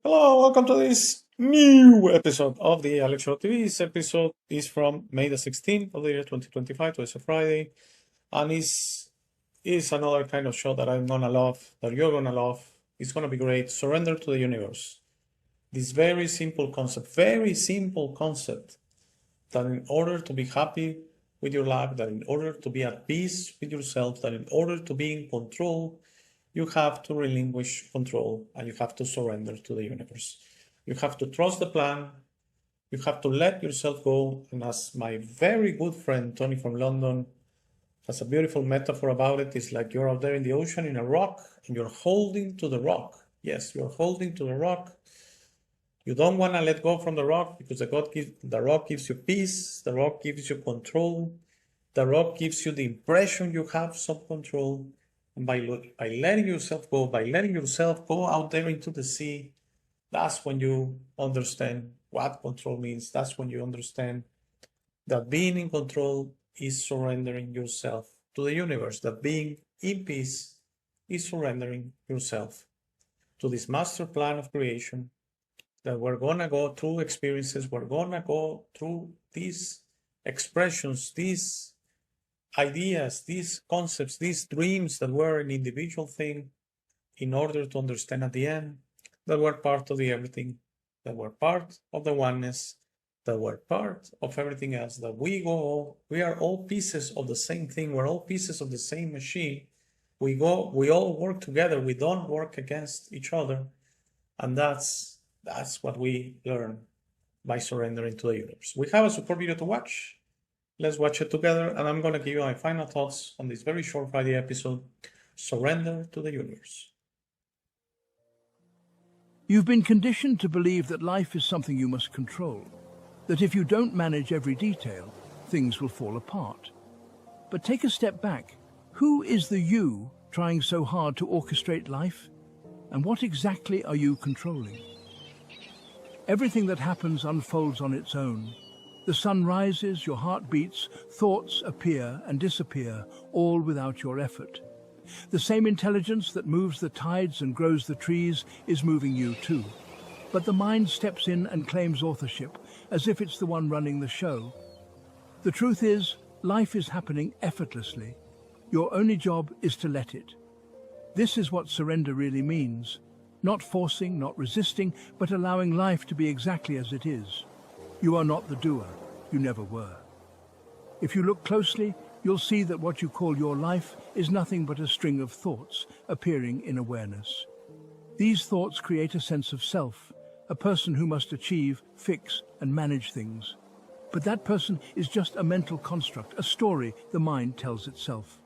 Hello, welcome to this new episode of the Alex Show TV. This episode is from May the 16th of the year 2025, so it's a Friday, and is another kind of show that I'm gonna love, that you're gonna love. It's gonna be great. Surrender to the universe. This very simple concept that in order to be happy with your life, that in order to be at peace with yourself, that in order to be in control, you have to relinquish control and you have to surrender to the universe. You have to trust the plan. You have to let yourself go. And as my very good friend Tony from London has a beautiful metaphor about it, it's like you're out there in the ocean in a rock and you're holding to the rock. Yes, you're holding to the rock. You don't want to let go from the rock because the rock gives you peace, the rock gives you control, the rock gives you the impression you have some control. And by letting yourself go out there into the sea, that's when you understand what control means. That's when you understand that being in control is surrendering yourself to the universe, that being in peace is surrendering yourself to this master plan of creation, that we're gonna go through experiences, we're gonna go through these expressions, these ideas, these concepts, these dreams that were an individual thing in order to understand at the end that we're part of the everything, that we're part of the oneness, that we're part of everything else, that we are all pieces of the same thing, we're all pieces of the same machine. We all work together, we don't work against each other, and that's what we learn by surrendering to the universe. We have a support video to watch. Let's watch it together, and I'm going to give you my final thoughts on this very short Friday episode, Surrender to the Universe. You've been conditioned to believe that life is something you must control, that if you don't manage every detail, things will fall apart. But take a step back. Who is the you trying so hard to orchestrate life? And what exactly are you controlling? Everything that happens unfolds on its own. The sun rises, your heart beats, thoughts appear and disappear, all without your effort. The same intelligence that moves the tides and grows the trees is moving you too. But the mind steps in and claims authorship, as if it's the one running the show. The truth is, life is happening effortlessly. Your only job is to let it. This is what surrender really means. Not forcing, not resisting, but allowing life to be exactly as it is. You are not the doer. You never were. If you look closely, you'll see that what you call your life is nothing but a string of thoughts appearing in awareness. These thoughts create a sense of self, a person who must achieve, fix, and manage things. But that person is just a mental construct, a story the mind tells itself.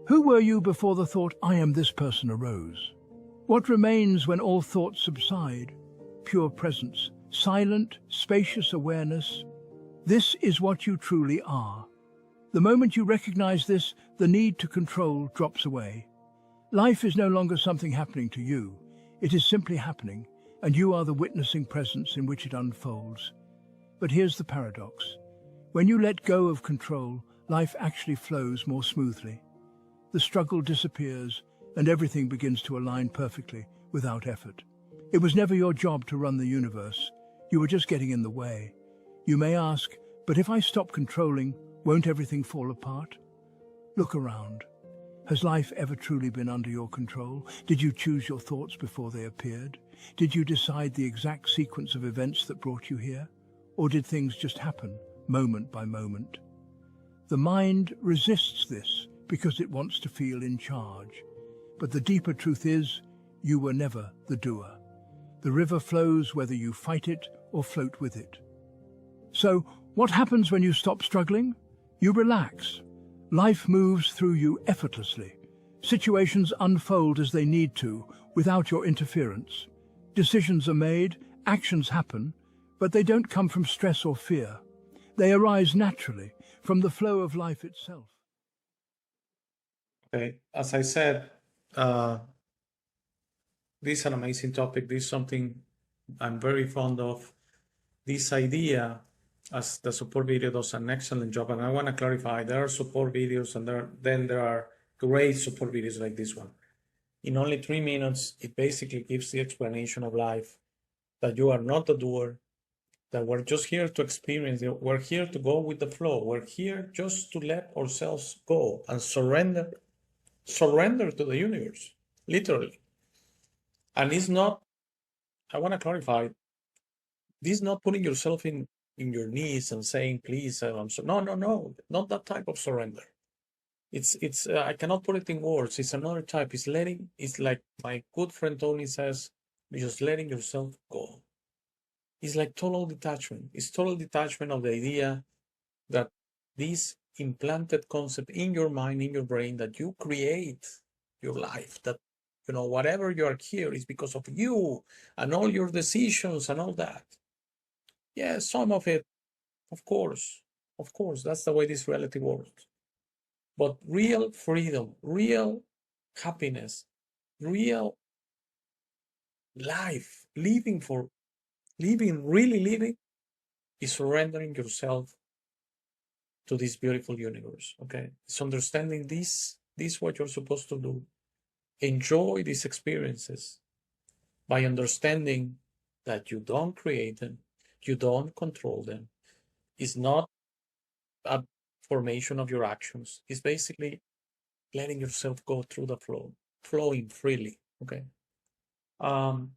Who were you before the thought, I am this person, arose? What remains when all thoughts subside? Pure presence, silent, spacious awareness. This is what you truly are. The moment you recognize this, the need to control drops away. Life is no longer something happening to you. It is simply happening, and you are the witnessing presence in which it unfolds. But here's the paradox. When you let go of control, life actually flows more smoothly. The struggle disappears, and everything begins to align perfectly, without effort. It was never your job to run the universe. You were just getting in the way. You may ask, but if I stop controlling, won't everything fall apart? Look around. Has life ever truly been under your control? Did you choose your thoughts before they appeared? Did you decide the exact sequence of events that brought you here? Or did things just happen, moment by moment? The mind resists this because it wants to feel in charge. But the deeper truth is, you were never the doer. The river flows whether you fight it or float with it. So, what happens when you stop struggling? You relax. Life moves through you effortlessly. Situations unfold as they need to, without your interference. Decisions are made, actions happen, but they don't come from stress or fear. They arise naturally, from the flow of life itself. Okay, as I said, this is an amazing topic. This is something I'm very fond of. This idea, as the support video does an excellent job, and I want to clarify, there are support videos and there are great support videos like this one. In only 3 minutes, it basically gives the explanation of life, that you are not the doer, that we're just here to experience it. We're here to go with the flow. We're here just to let ourselves go and surrender to the universe, literally. And it's not, I want to clarify, this is not putting yourself in your knees and saying, please, I'm so, no, not that type of surrender. It's I cannot put it in words. It's another type. It's like my good friend Tony says, you're just letting yourself go. It's like total detachment. It's total detachment of the idea that this implanted concept in your mind, in your brain, that you create your life, that whatever you are here is because of you and all your decisions and all that. Yeah, some of it, of course, that's the way this reality works. But real freedom, real happiness, real life, really living, is surrendering yourself to this beautiful universe. Okay, it's understanding this what you're supposed to do. Enjoy these experiences by understanding that you don't create them, you don't control them. It's not a formation of your actions. It's basically letting yourself go through the flow, flowing freely. Okay. Um,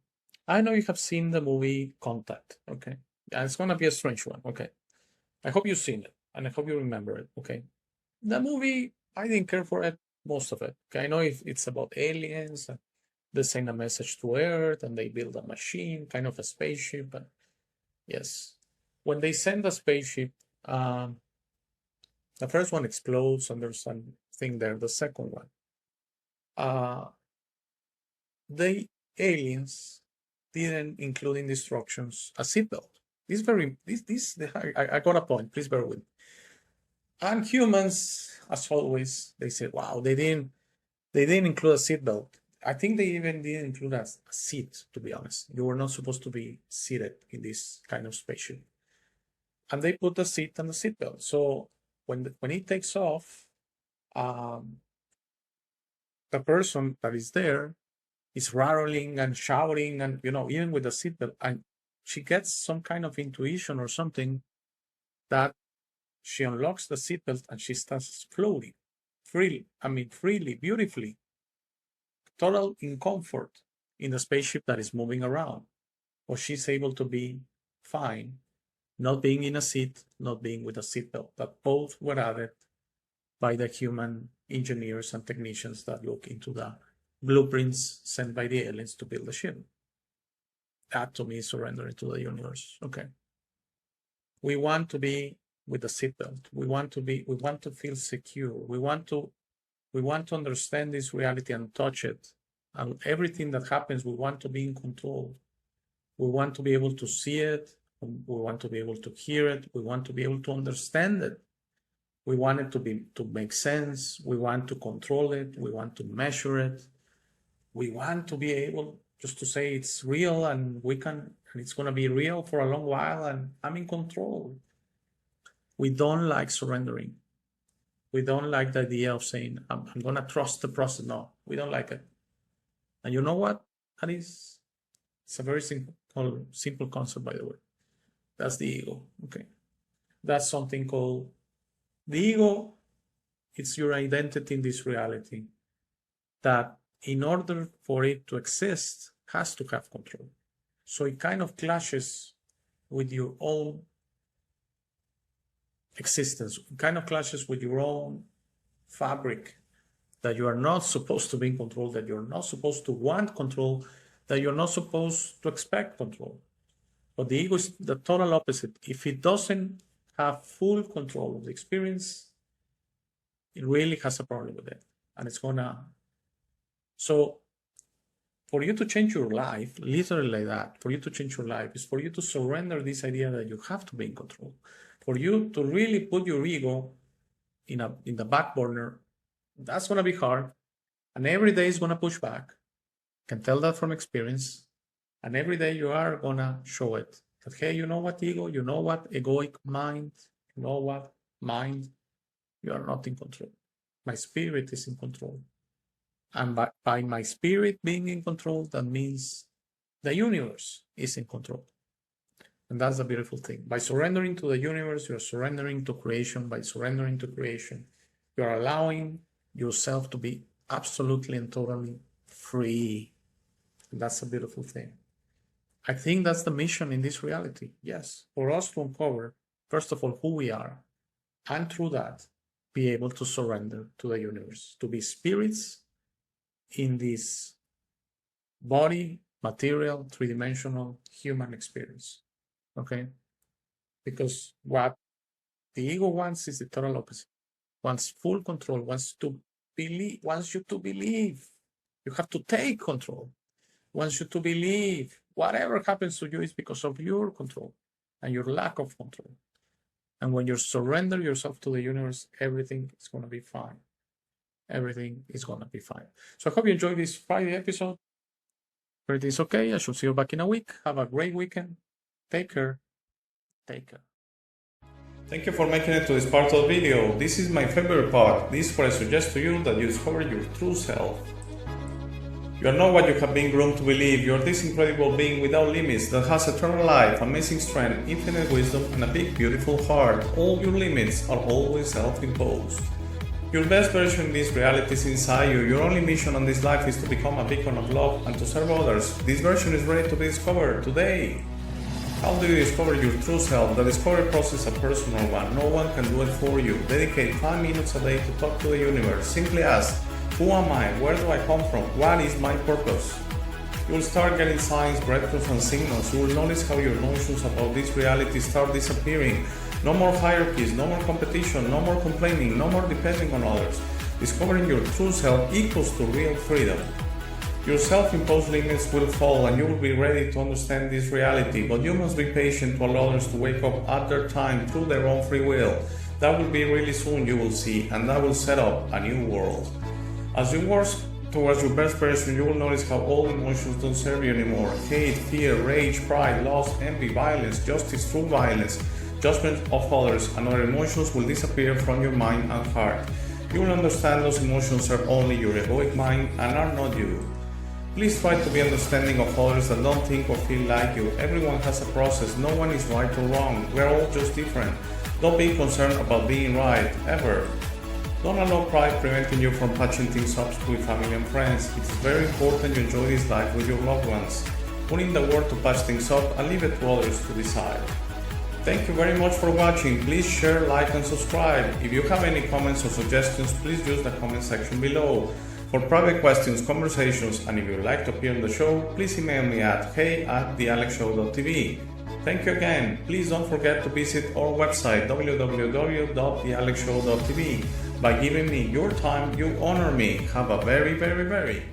I know you have seen the movie Contact. Okay, and it's gonna be a strange one. Okay, I hope you've seen it and I hope you remember it. Okay, the movie, I didn't care for it, most of it. Okay, I know it's about aliens. They send a message to Earth and they build a machine, kind of a spaceship. But yes, when they send a spaceship, the first one explodes and there's something there. The second one, uh, the aliens didn't include in the instructions a seatbelt. I got a point. Please bear with me. And humans, as always, they said, "Wow, they didn't include a seatbelt." I think they even didn't include a seat. To be honest, you were not supposed to be seated in this kind of spaceship. And they put the seat and the seatbelt. So when it takes off, the person that is there is rattling and shouting, and even with the seatbelt, and she gets some kind of intuition or something that she unlocks the seatbelt and she starts floating freely. I mean, freely, beautifully, total in comfort in the spaceship that is moving around. Or she's able to be fine, not being in a seat, not being with a seatbelt. That both were added by the human engineers and technicians that look into the blueprints sent by the aliens to build the ship. That to me is surrendering to the universe. Okay. We want to be with the seatbelt. We want to feel secure. We want to understand this reality and touch it. And everything that happens, we want to be in control. We want to be able to see it. We want to be able to hear it. We want to be able to understand it. We want it to make sense. We want to control it. We want to measure it. We want to be able just to say it's real and it's going to be real for a long while and I'm in control. We don't like surrendering. We don't like the idea of saying, I'm going to trust the process. No, we don't like it. And you know what? It's a very simple concept, by the way. That's the ego. Okay. That's something called the ego. It's your identity in this reality that in order for it to exist has to have control. So it kind of clashes with your own existence. It kind of clashes with your own fabric, that you are not supposed to be in control, that you're not supposed to want control, that you're not supposed to expect control. But the ego is the total opposite. If it doesn't have full control of the experience, it really has a problem with it. And it's gonna. So for you to change your life, literally like that, for you to change your life is for you to surrender this idea that you have to be in control. For you to really put your ego in the back burner. That's gonna be hard. And every day is gonna push back. Can tell that from experience. And every day you are gonna show it. That, hey, you know what, ego? You know what, egoic mind? You know what, mind? You are not in control. My spirit is in control. And by my spirit being in control, that means the universe is in control. And that's the beautiful thing. By surrendering to the universe, you're surrendering to creation. By surrendering to creation, you're allowing yourself to be absolutely and totally free. And that's a beautiful thing. I think that's the mission in this reality. Yes, for us to uncover, first of all, who we are, and through that, be able to surrender to the universe, to be spirits in this body, material, three-dimensional human experience. Okay? Because what the ego wants is the total opposite. Wants full control, wants you to believe. You have to take control. Wants you to believe whatever happens to you is because of your control and your lack of control. And when you surrender yourself to the universe, everything is going to be fine. Everything is going to be fine. So I hope you enjoyed this Friday episode. Everything is okay. I should see you back in a week. Have a great weekend. Take care. Take care. Thank you for making it to this part of the video. This is my favorite part. This is where I suggest to you that you discover your true self. You are not what you have been groomed to believe. You are this incredible being without limits that has eternal life, amazing strength, infinite wisdom, and a big, beautiful heart. All your limits are always self-imposed. Your best version in this reality is inside you. Your only mission on this life is to become a beacon of love and to serve others. This version is ready to be discovered today. How do you discover your true self? The discovery process is a personal one. No one can do it for you. Dedicate 5 minutes a day to talk to the universe. Simply ask, who am I? Where do I come from? What is my purpose? You will start getting signs, breadcrumbs, and signals. You will notice how your notions about this reality start disappearing. No more hierarchies, no more competition, no more complaining, no more depending on others. Discovering your true self equals to real freedom. Your self-imposed limits will fall and you will be ready to understand this reality, but you must be patient to allow others to wake up at their time through their own free will. That will be really soon, you will see, and that will set up a new world. As you work towards your best version, you will notice how all emotions don't serve you anymore. Hate, fear, rage, pride, lust, envy, violence, justice, true violence, judgment of others, and other emotions will disappear from your mind and heart. You will understand those emotions are only your egoic mind and are not you. Please try to be understanding of others that don't think or feel like you. Everyone has a process. No one is right or wrong. We're all just different. Don't be concerned about being right, ever. Don't allow pride preventing you from patching things up with family and friends. It is very important you enjoy this life with your loved ones. Put in the work to patch things up and leave it to others to decide. Thank you very much for watching. Please share, like, and subscribe. If you have any comments or suggestions, please use the comment section below. For private questions, conversations, and if you would like to appear on the show, please email me at hey@thealexshow.tv. Thank you again. Please don't forget to visit our website www.thealexshow.tv. By giving me your time, you honor me. Have a very, very, very